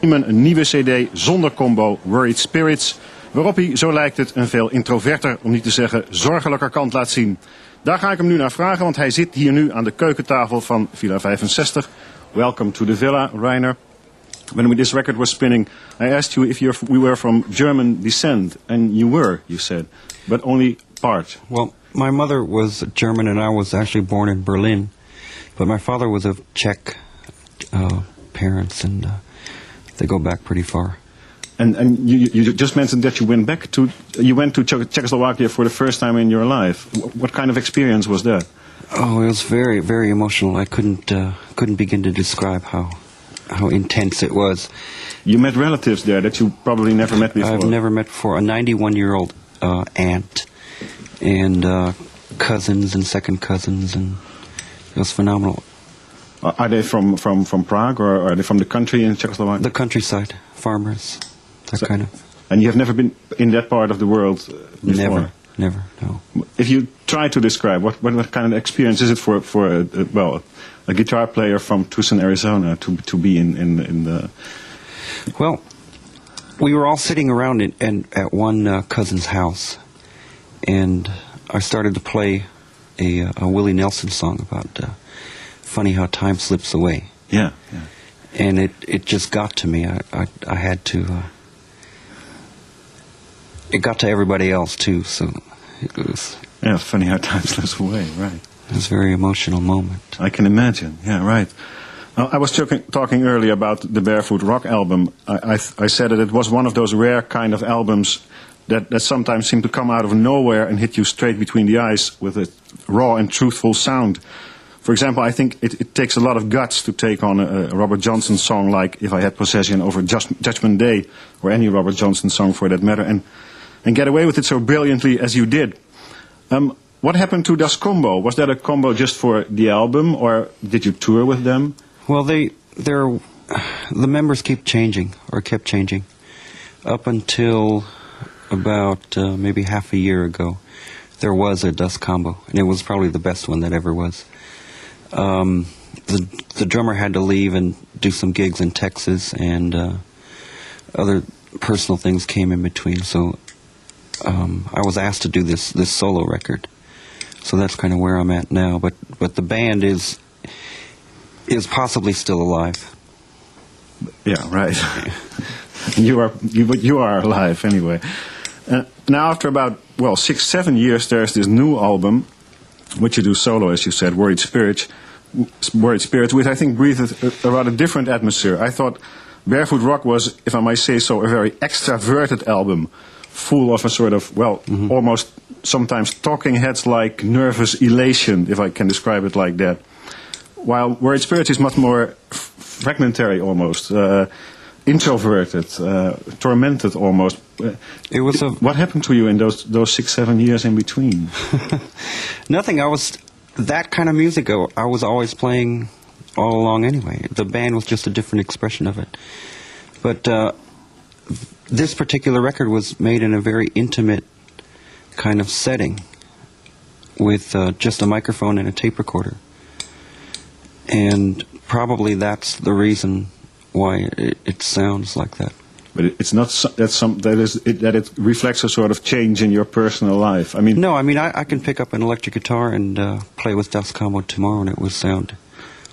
Een nieuwe cd zonder combo, Worried Spirits, waarop hij, zo lijkt het, een veel introverter, om niet te zeggen zorgelijker kant laat zien. Daar ga ik hem nu naar vragen, want hij zit hier nu aan de keukentafel van Villa 65. Welcome to the Villa, Reiner. When this record was spinning, I asked you if we were from German descent, and you were, you said, but only part. Well, my mother was German and I was actually born in Berlin, but my father was of Czech parents, and they go back pretty far. And you just mentioned that you went to Czechoslovakia for the first time in your life. What kind of experience was that? Oh, it was very, very emotional. I couldn't begin to describe how intense it was. You met relatives there that you probably never met before. I've never met before. A 91-year-old aunt and cousins and second cousins, and it was phenomenal. Are they from Prague, or are they from the country in Czechoslovakia? The countryside, farmers, kind of. And you have never been in that part of the world before? Never, no. If you try to describe, what kind of experience is it for a guitar player from Tucson, Arizona, to be in the... Well, we were all sitting around at one cousin's house, and I started to play a Willie Nelson song about funny how time slips away. Yeah. And it just got to me. I had to... it got to everybody else, too, so it was... Yeah, funny how time slips away, right. It was a very emotional moment. I can imagine, yeah, right. I was talking earlier about the Barefoot Rock album. I said that it was one of those rare kind of albums that sometimes seem to come out of nowhere and hit you straight between the eyes with a raw and truthful sound. For example, I think it takes a lot of guts to take on a Robert Johnson song like If I Had Possession over Judgment Day, or any Robert Johnson song for that matter, and get away with it so brilliantly as you did. What happened to Das Combo? Was that a combo just for the album, or did you tour with them? Well, the members kept changing. Up until about maybe half a year ago, there was a Das Combo, and it was probably the best one that ever was. The drummer had to leave and do some gigs in Texas, and other personal things came in between, so I was asked to do this solo record. So that's kind of where I'm at now, but the band is possibly still alive. Yeah, right. You are alive anyway. Now after about 6-7 years, there's this new album, which you do solo, as you said, Worried Spirits, which I think breathed a rather different atmosphere. I thought Barefoot Rock was, if I might say so, a very extraverted album, full of a sort of, almost sometimes talking heads-like nervous elation, if I can describe it like that. While Worried Spirits is much more fragmentary almost, introverted, tormented almost. What happened to you in those 6-7 years in between? Nothing. That kind of music I was always playing all along anyway. The band was just a different expression of it. But this particular record was made in a very intimate kind of setting with just a microphone and a tape recorder. And probably that's the reason why it sounds like that. But it's not that it reflects a sort of change in your personal life. I mean, no, I can pick up an electric guitar and play with Das Combo tomorrow, and it would sound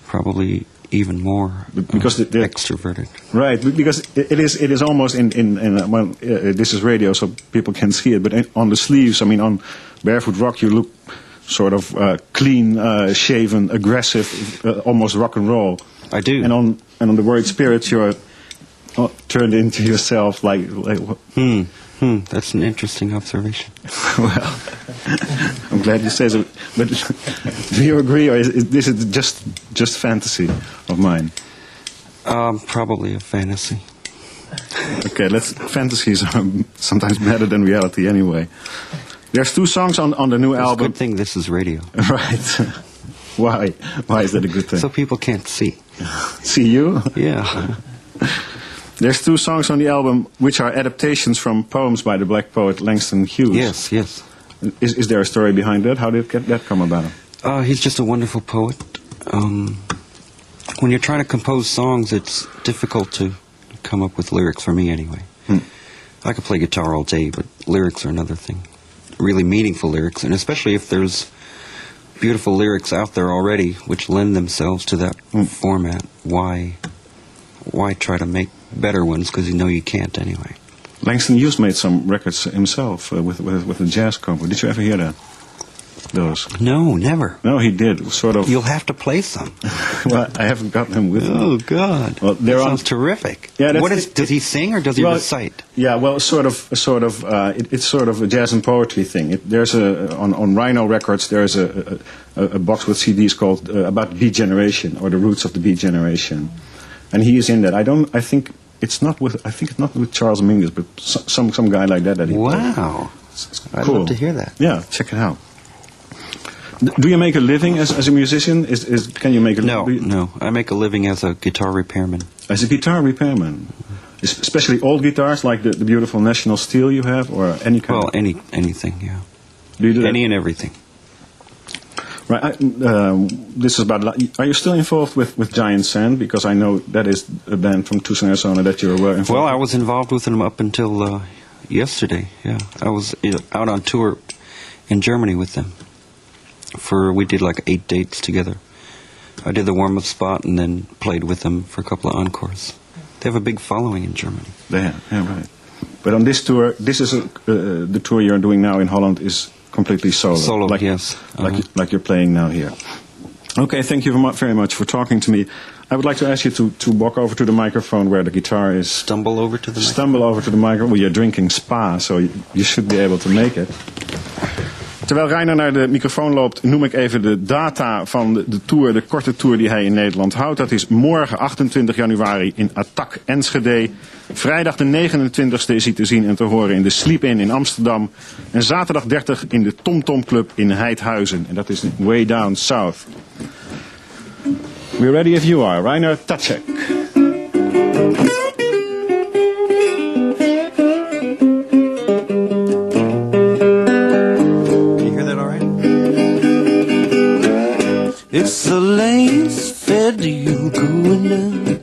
probably even more extroverted. Right, because it is almost this is radio, so people can see it. But on the sleeves, on Barefoot Rock, you look sort of clean, shaven, aggressive, almost rock and roll. I do. And on the Worried Spirits, you're turned into yourself like. That's an interesting observation. Well, I'm glad you say so. But do you agree, or is this just fantasy of mine? Probably a fantasy. Okay, fantasies are sometimes better than reality anyway. There's 2 songs on the new album. It's a good thing this is radio. Right. Why? Why is that a good thing? So people can't see. See you? Yeah. There's 2 songs on the album which are adaptations from poems by the black poet Langston Hughes. Yes. Is there a story behind that? How did that come about? He's just a wonderful poet. When you're trying to compose songs, it's difficult to come up with lyrics for me anyway. I could play guitar all day, but lyrics are another thing. Really meaningful lyrics, and especially if there's beautiful lyrics out there already which lend themselves to that format. Why try to make better ones, because you know you can't anyway. Langston Hughes made some records himself with a jazz cover. Did you ever hear that? Those? No, never. No, he did. Sort of. You'll have to play some. Well, I haven't got them with me. Oh God! Well, that sounds terrific. Yeah, does he sing or does he recite? Yeah, well, it's sort of a jazz and poetry thing. There's on Rhino Records. There's a box with CDs called about Beat Generation, or the roots of the Beat Generation, and he is in that. I think it's not with Charles Mingus, but some guy like that. Wow, it's I'd cool. love to hear that. Yeah, check it out. Do you make a living as a musician? Can you make a living? No. I make a living as a guitar repairman. As a guitar repairman? Especially old guitars, like the beautiful National Steel you have, or any kind of... Well, anything, yeah. Do you do any and everything. Right. This is about... Are you still involved with Giant Sand? Because I know that is a band from Tucson, Arizona that you were involved with. Well, I was involved with them up until yesterday, yeah. I was out on tour in Germany with them. We did like 8 dates together. I did the warm-up spot and then played with them for a couple of encores. They have a big following in Germany. They have, yeah, right. But on this tour, the tour you're doing now in Holland is completely solo. Solo, yes. Like you're playing now here. Okay, thank you very much for talking to me. I would like to ask you to walk over to the microphone where the guitar is. Stumble over to the microphone. Well, you're drinking Spa, so you should be able to make it. Terwijl Reiner naar de microfoon loopt, noem ik even de data van de tour, de korte tour die hij in Nederland houdt. Dat is morgen 28 januari in Attack Enschede. Vrijdag de 29e is hij te zien en te horen in de Sleep Inn in Amsterdam. En zaterdag 30 in de Tom Tom Club in Heidhuizen. En dat is way down south. We're ready if you are. Reiner Ptacek. It's the last fair deal going down.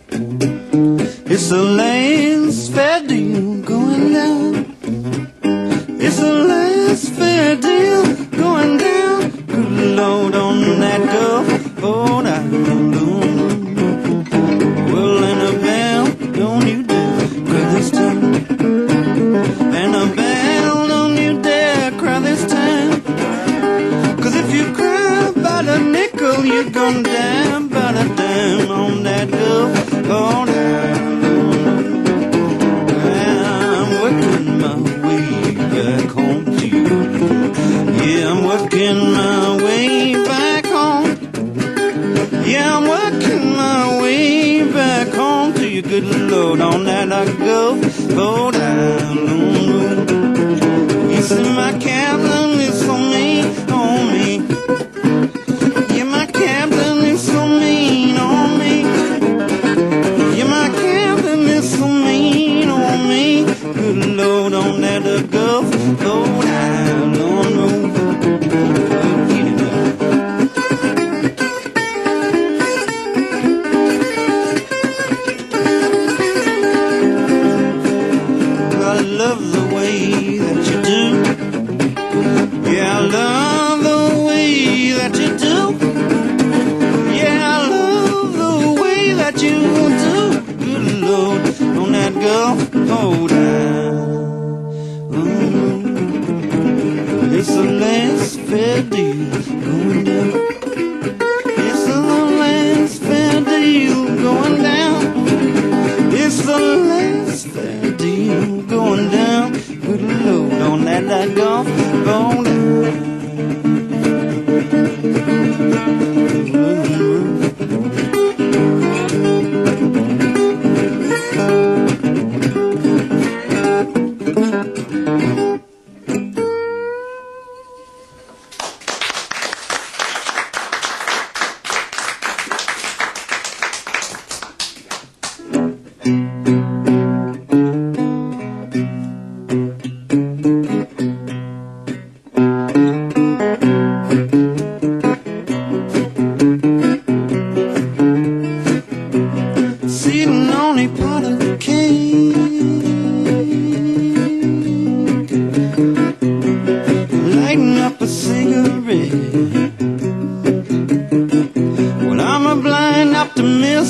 It's the last fair deal going down. It's the last fair deal going down. Good Lord on that Gulf, oh down. Well, and a bell, don't you dare cry this time. And a bell, don't you dare cry this time. 'Cause if you cry about a nickel, you're gonna dime by the dime on that Gulf, oh down. I'm working my way back home to you. Yeah, I'm working my way back home. Yeah, I'm working my way back home to you. Good Lord, on that Gulf, oh down. You see my Captain is for me, on me. Yeah, my Captain is so mean on me. Yeah, my Captain is so mean on me. Good Lord, on that Gulf, go down, on the I love the way that you do. Yeah, I love the way that you do. Yeah, I love the way that you do. Good Lord, on that Gulf, hold down. It's the last fair deal going down. It's the last fair deal going down. It's the last fair deal going down. Good Lord, on that Gulf, hold down. Sitting on a pot of cake.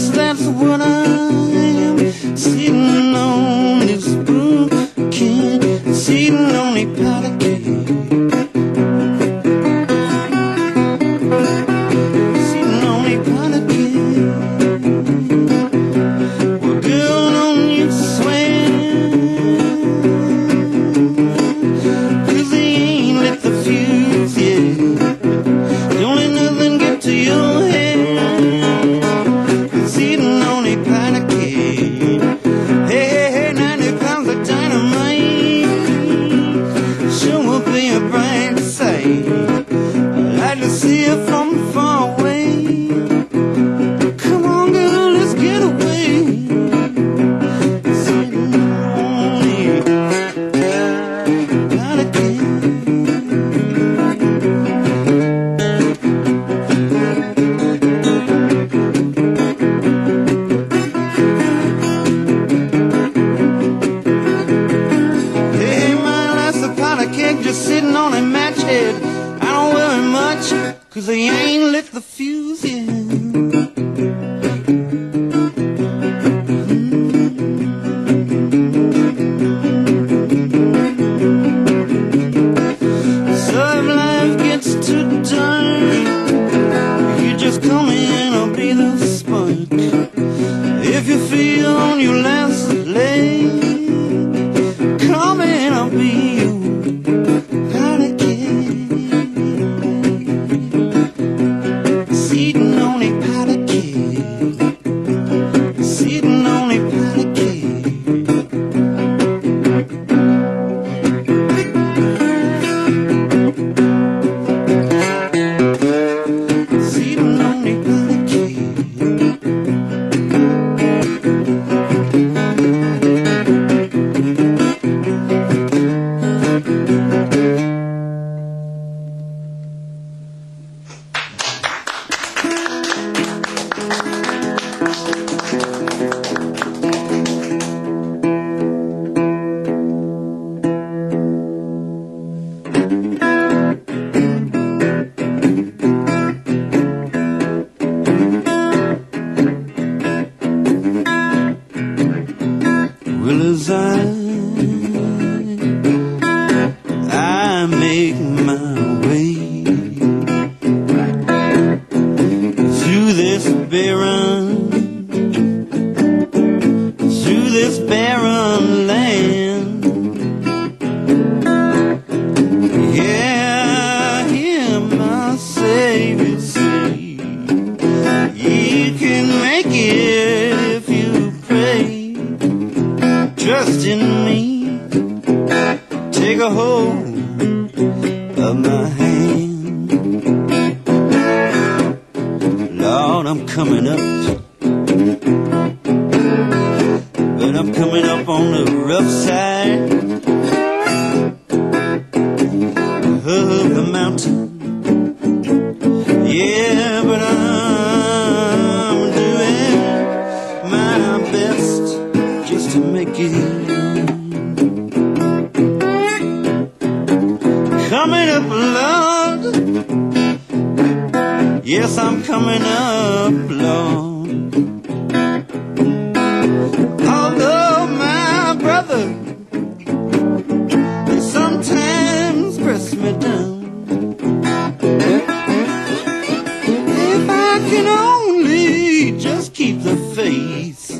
Yes, that's what I am. Sitting on this broken, sitting on a powder keg. Sitting on a powder keg. Well, girl, don't you swear, 'cause they ain't lit the fuse yet. Don't let nothing get to your head. Sitting on a powder keg. Hey, hey, 90 pounds of dynamite sure will be a bright sight. I'd like to see it from far away. Come on, girl, let's get away. Sitting on a powder keg. Hey, man, that's a powder keg just sitting on a match head. I don't worry much, 'cause they ain't lit the fuse yet. So if life gets too dark, you just come in, I'll be the spark. If you feel on your last leg, come in, I'll be your powder keg. Sitting on a powder keg. Sitting on a powder keg. Sitting on a powder keg. Well, as I make my way through this barren land. Yeah, I hear my Savior say, you can make it if you pray. Trust in me, take a hold of my hand. Lord, I'm coming up, but I'm coming up on the rough side of the mountain. Yeah, but I'm doing my best just to make it. Coming up, Lord. Yes, I'm coming up, Lord. Although my brother sometimes press me down, if I can only just keep the faith,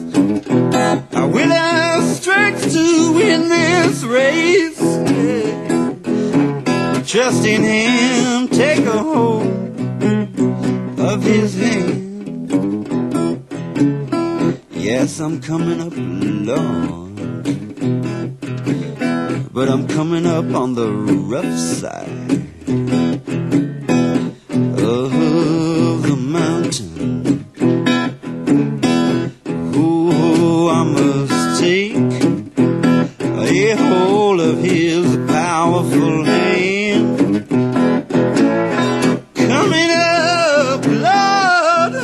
I will have strength to win this race. Trust in Him, take a hold of His hand. Yes, I'm coming up, Lord, but I'm coming up on the rough side of the mountain. Oh, I must take a hold of His powerful hand. Coming up, Lord,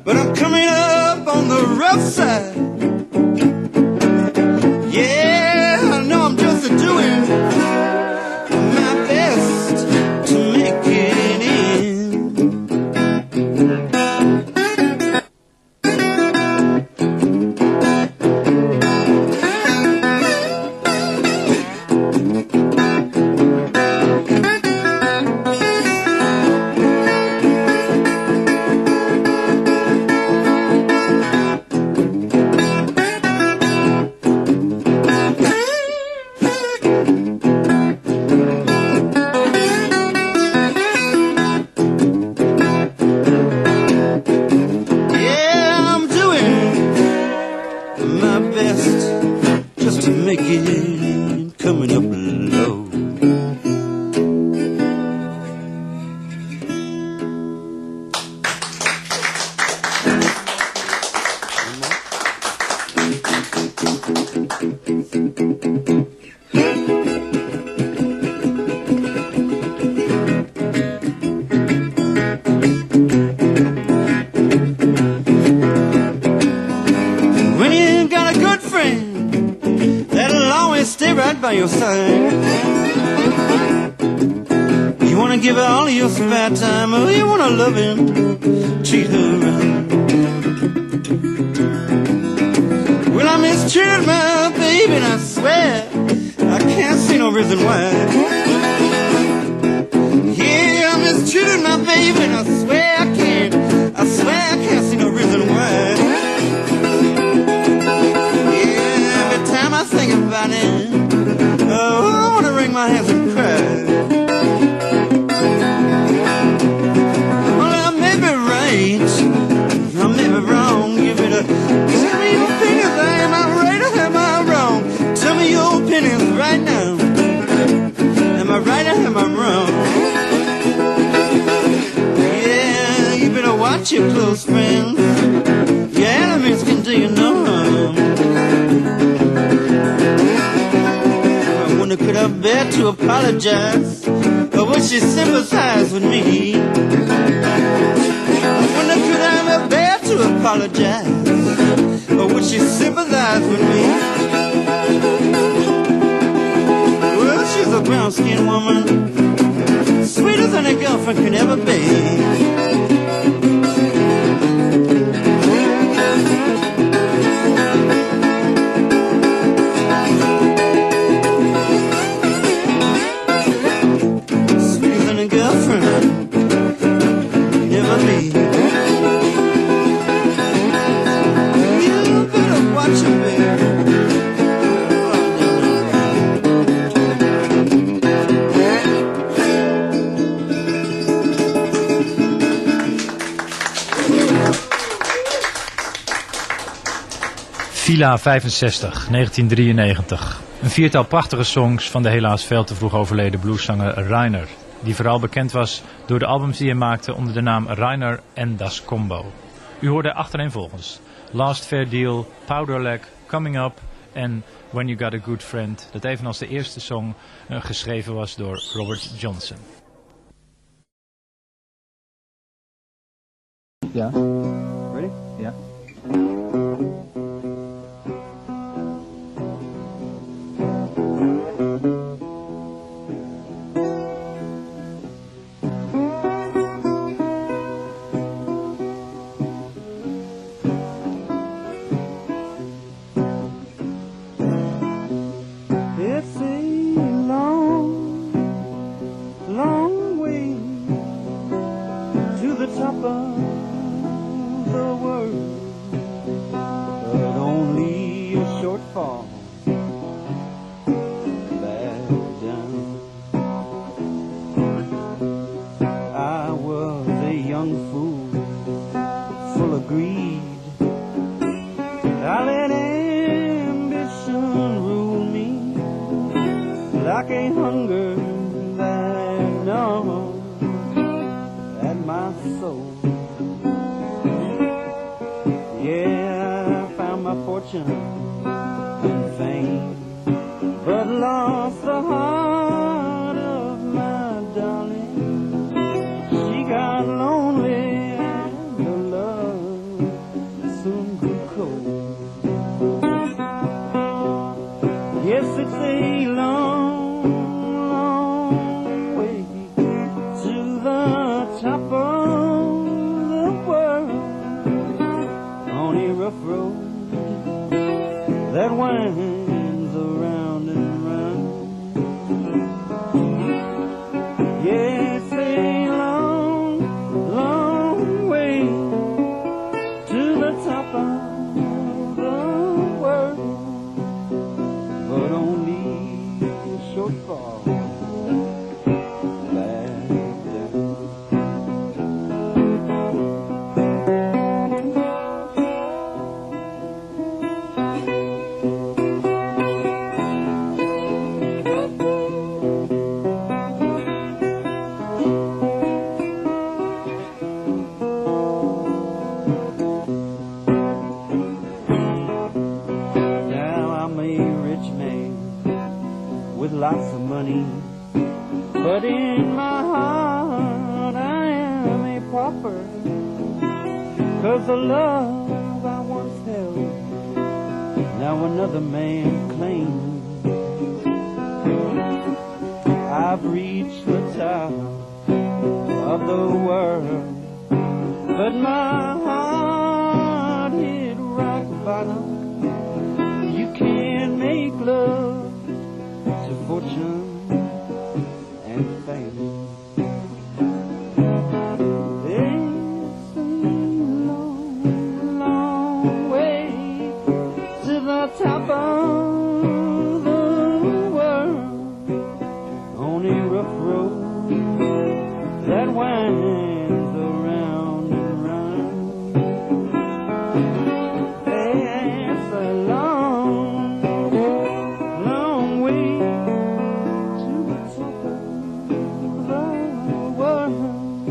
but I'm coming up on the rough side. Yeah, I know I'm just doing my best to make it in. by your side. You wanna give her all of your spare time, or you wanna love him, treat her right. Well, I mistreated my baby, and I swear I can't see no reason why. Yeah, I mistreated my baby, and I swear I can't see no reason why. Yeah, every time I think about it, oh, I wanna wring my hands and cry. Well, I may be right, I may be wrong. You better tell me your opinions. Am I right or am I wrong? Tell me your opinions right now. Am I right or am I wrong? Yeah, you better watch your close friends. Your enemies can do you no harm. I wonder could I bear to apologize, or would she sympathize with me? I wonder could I ever bear to apologize, or would she sympathize with me? Well, she's a brown-skinned woman, sweeter than a girlfriend could ever be. Sweeter than a girlfriend could ever be. You better watch her, baby. Vila 65, 1993. Een viertal prachtige songs van de helaas veel te vroeg overleden blueszanger Rainer, die vooral bekend was door de albums die hij maakte onder de naam Rainer en Das Combo. U hoorde achtereenvolgens Last Fair Deal, Powder Leg, Coming Up en When You Got a Good Friend, dat evenals de eerste song geschreven was door Robert Johnson. Ja. Ready? Ja. It's a long, long way to the top of the world, but only a short fall back down. I was a young fool, full of greed. I let ambition rule me like a hunger that gnaws at my soul. Yeah, I found my fortune and fame, but lost the heart of my darling. She got lonely and her love soon grew cold. Yes, it's a long, long way to the top of the world on a rough road that winds around and round. Yeah, it's a long, long way to the top of the world, but only a short fall back down. Now I'm a rich man with lots of money, but in my heart I am a pauper, 'cause the love I once held, now another man claims. I've reached the top of the world, but my heart hit rock bottom. You can't make love to fortune and fame. It's a long, long way to the top of the world on a rough road that winds around and round. It's a long, long way to the top of the world,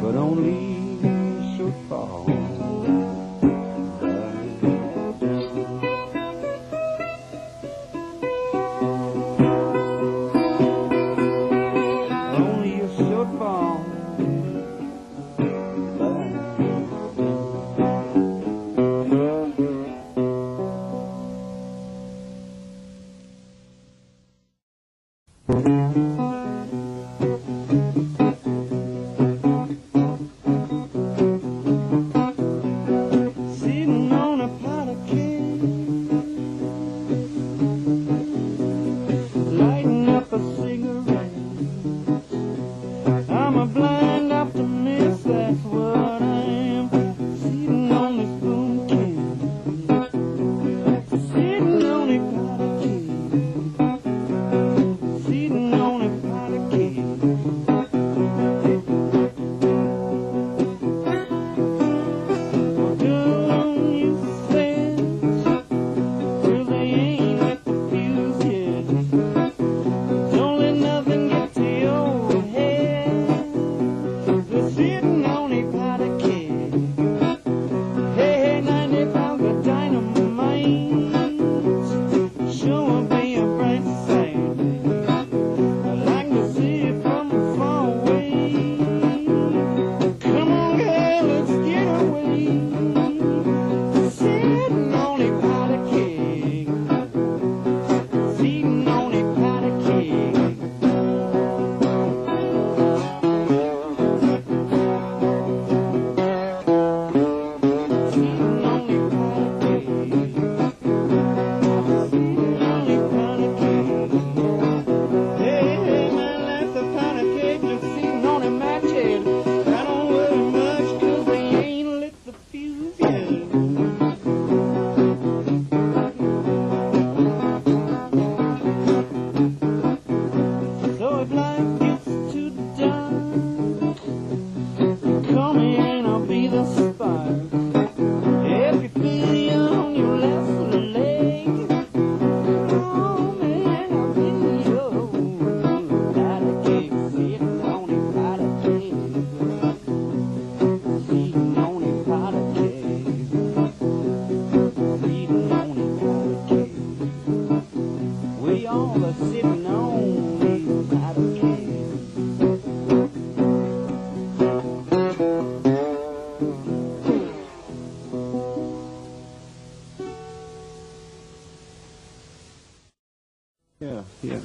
but only short fall. Only a short fall. Sitting on a pot of cake, lighting up a cigarette. I'm a blind optimist, that's what I am. Sitting on this boom can, sitting on a pot of cake, sitting on a pot of cake. Don't you say, well, they ain't lit the fuse yet. Don't let nothing get to your head. They're sitting on a pot of cake. Hey, hey, 90 pounds of dynamite. Sure will be a bright sight. I like to see it from far away. Come on, girl, let's get away. Sitting on a pot of cake. Sitting on a pot of cake. Sitting on a pot of cake. Sitting on a pot of cake. Hey, hey, man, that's a pot of cake just sitting on a match head. I don't worry much 'cause they ain't lit the fuse yet. So if life gets too dark, call me and I'll be the spark. If you feel you're on your last leg, oh man, I'll be your pot of cake. Sitting on a pot of cake. Sitting on a pot of cake. Sitting on a pot of cake. We all are sitting on a pot of cake. Yeah, yeah.